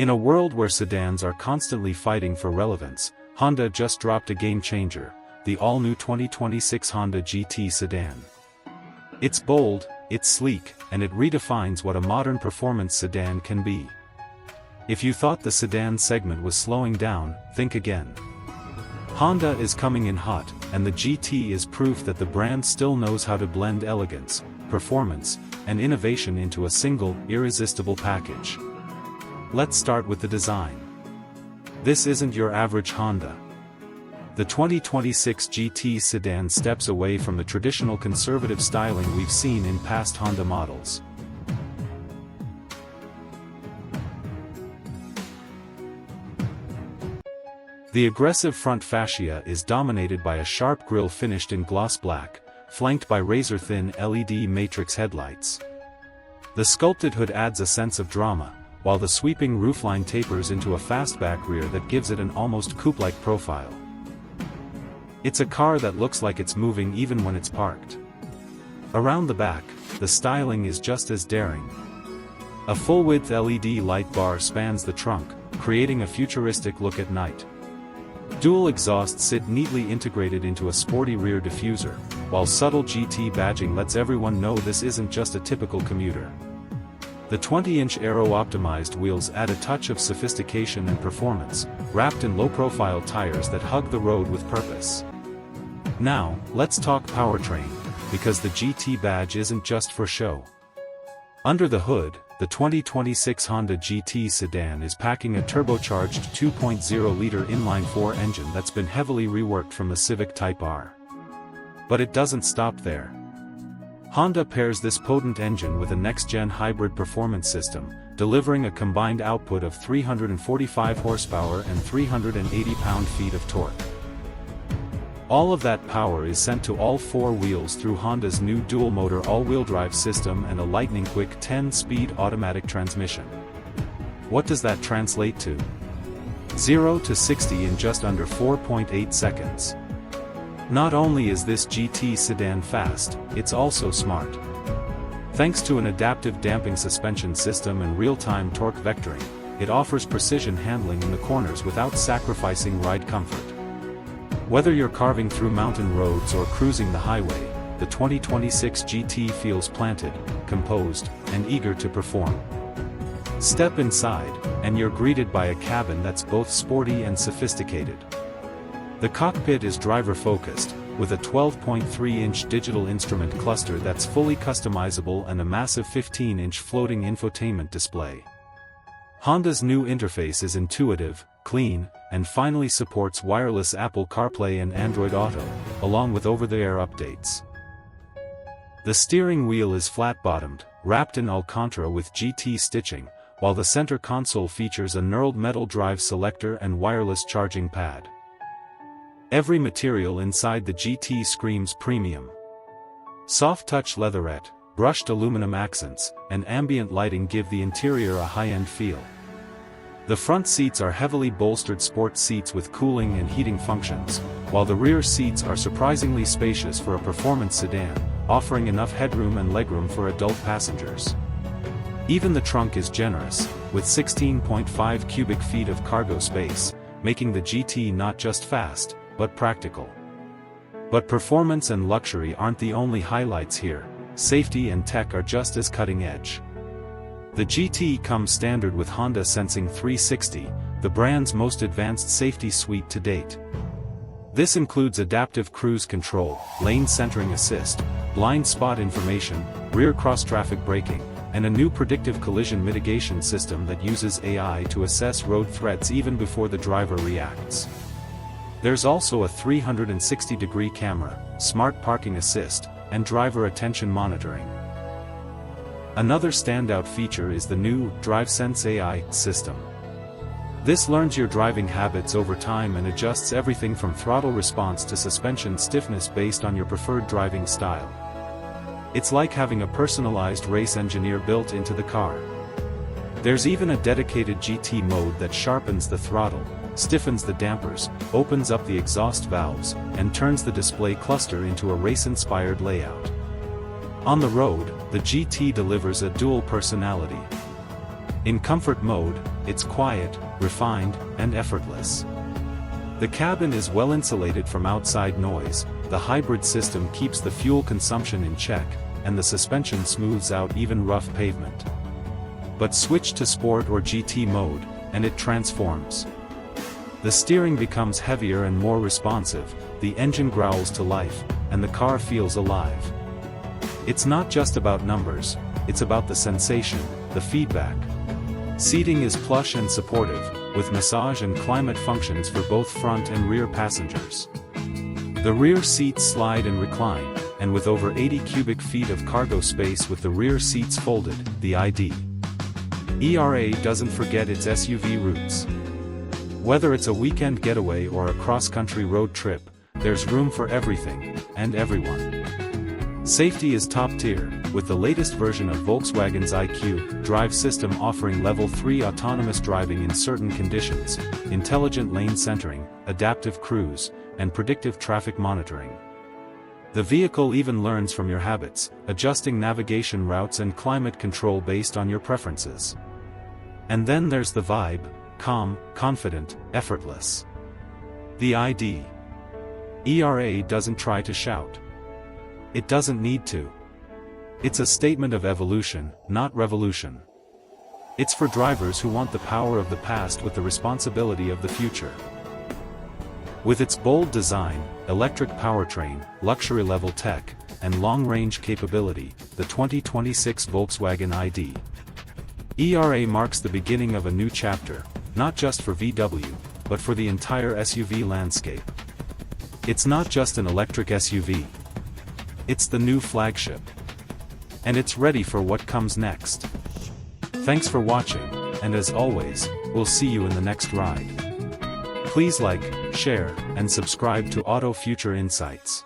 In a world where sedans are constantly fighting for relevance, Honda just dropped a game-changer, the all-new 2026 Honda GT Sedan. It's bold, it's sleek, and it redefines what a modern performance sedan can be. If you thought the sedan segment was slowing down, think again. Honda is coming in hot, and the GT is proof that the brand still knows how to blend elegance, performance, and innovation into a single, irresistible package. Let's start with the design. This isn't your average Honda. The 2026 GT Sedan steps away from the traditional conservative styling we've seen in past Honda models. The aggressive front fascia is dominated by a sharp grille finished in gloss black, flanked by razor-thin LED matrix headlights. The sculpted hood adds a sense of drama, while the sweeping roofline tapers into a fastback rear that gives it an almost coupe-like profile. It's a car that looks like it's moving even when it's parked. Around the back, the styling is just as daring. A full-width LED light bar spans the trunk, creating a futuristic look at night. Dual exhausts sit neatly integrated into a sporty rear diffuser, while subtle GT badging lets everyone know this isn't just a typical commuter. The 20-inch aero-optimized wheels add a touch of sophistication and performance, wrapped in low-profile tires that hug the road with purpose. Now, let's talk powertrain, because the GT badge isn't just for show. Under the hood, the 2026 Honda GT Sedan is packing a turbocharged 2.0-liter inline-4 engine that's been heavily reworked from the Civic Type R. But it doesn't stop there. Honda pairs this potent engine with a next-gen hybrid performance system, delivering a combined output of 345 horsepower and 380 pound-feet of torque. All of that power is sent to all four wheels through Honda's new dual-motor all-wheel drive system and a lightning-quick 10-speed automatic transmission. What does that translate to? 0 to 60 in just under 4.8 seconds. Not only is this GT sedan fast, it's also smart. Thanks to an adaptive damping suspension system and real-time torque vectoring, it offers precision handling in the corners without sacrificing ride comfort. Whether you're carving through mountain roads or cruising the highway, the 2026 GT feels planted, composed, and eager to perform. Step inside, and you're greeted by a cabin that's both sporty and sophisticated. The cockpit is driver-focused, with a 12.3-inch digital instrument cluster that's fully customizable and a massive 15-inch floating infotainment display. Honda's new interface is intuitive, clean, and finally supports wireless Apple CarPlay and Android Auto, along with over-the-air updates. The steering wheel is flat-bottomed, wrapped in Alcantara with GT stitching, while the center console features a knurled metal drive selector and wireless charging pad. Every material inside the GT screams premium. Soft-touch leatherette, brushed aluminum accents, and ambient lighting give the interior a high-end feel. The front seats are heavily bolstered sport seats with cooling and heating functions, while the rear seats are surprisingly spacious for a performance sedan, offering enough headroom and legroom for adult passengers. Even the trunk is generous, with 16.5 cubic feet of cargo space, making the GT not just fast, but practical. But performance and luxury aren't the only highlights here, safety and tech are just as cutting edge. The GT comes standard with Honda Sensing 360, the brand's most advanced safety suite to date. This includes adaptive cruise control, lane centering assist, blind spot information, rear cross-traffic braking, and a new predictive collision mitigation system that uses AI to assess road threats even before the driver reacts. There's also a 360-degree camera, smart parking assist, and driver attention monitoring. Another standout feature is the new DriveSense AI system. This learns your driving habits over time and adjusts everything from throttle response to suspension stiffness based on your preferred driving style. It's like having a personalized race engineer built into the car. There's even a dedicated GT mode that sharpens the throttle, stiffens the dampers, opens up the exhaust valves, and turns the display cluster into a race-inspired layout. On the road, the GT delivers a dual personality. In comfort mode, it's quiet, refined, and effortless. The cabin is well insulated from outside noise, the hybrid system keeps the fuel consumption in check, and the suspension smooths out even rough pavement. But switch to Sport or GT mode, and it transforms. The steering becomes heavier and more responsive, the engine growls to life, and the car feels alive. It's not just about numbers, it's about the sensation, the feedback. Seating is plush and supportive, with massage and climate functions for both front and rear passengers. The rear seats slide and recline, and with over 80 cubic feet of cargo space with the rear seats folded, the ERA doesn't forget its SUV roots. Whether it's a weekend getaway or a cross-country road trip, there's room for everything, and everyone. Safety is top tier, with the latest version of Volkswagen's IQ drive system offering Level 3 autonomous driving in certain conditions, intelligent lane centering, adaptive cruise, and predictive traffic monitoring. The vehicle even learns from your habits, adjusting navigation routes and climate control based on your preferences. And then there's the vibe, calm, confident, effortless. The ERA doesn't try to shout. It doesn't need to. It's a statement of evolution, not revolution. It's for drivers who want the power of the past with the responsibility of the future. With its bold design, electric powertrain, luxury-level tech, and long-range capability, the 2026 Volkswagen ERA marks the beginning of a new chapter, not just for VW, but for the entire SUV landscape. It's not just an electric SUV. It's the new flagship. And it's ready for what comes next. Thanks for watching, and as always, we'll see you in the next ride. Please like, share, and subscribe to Auto Future Insights.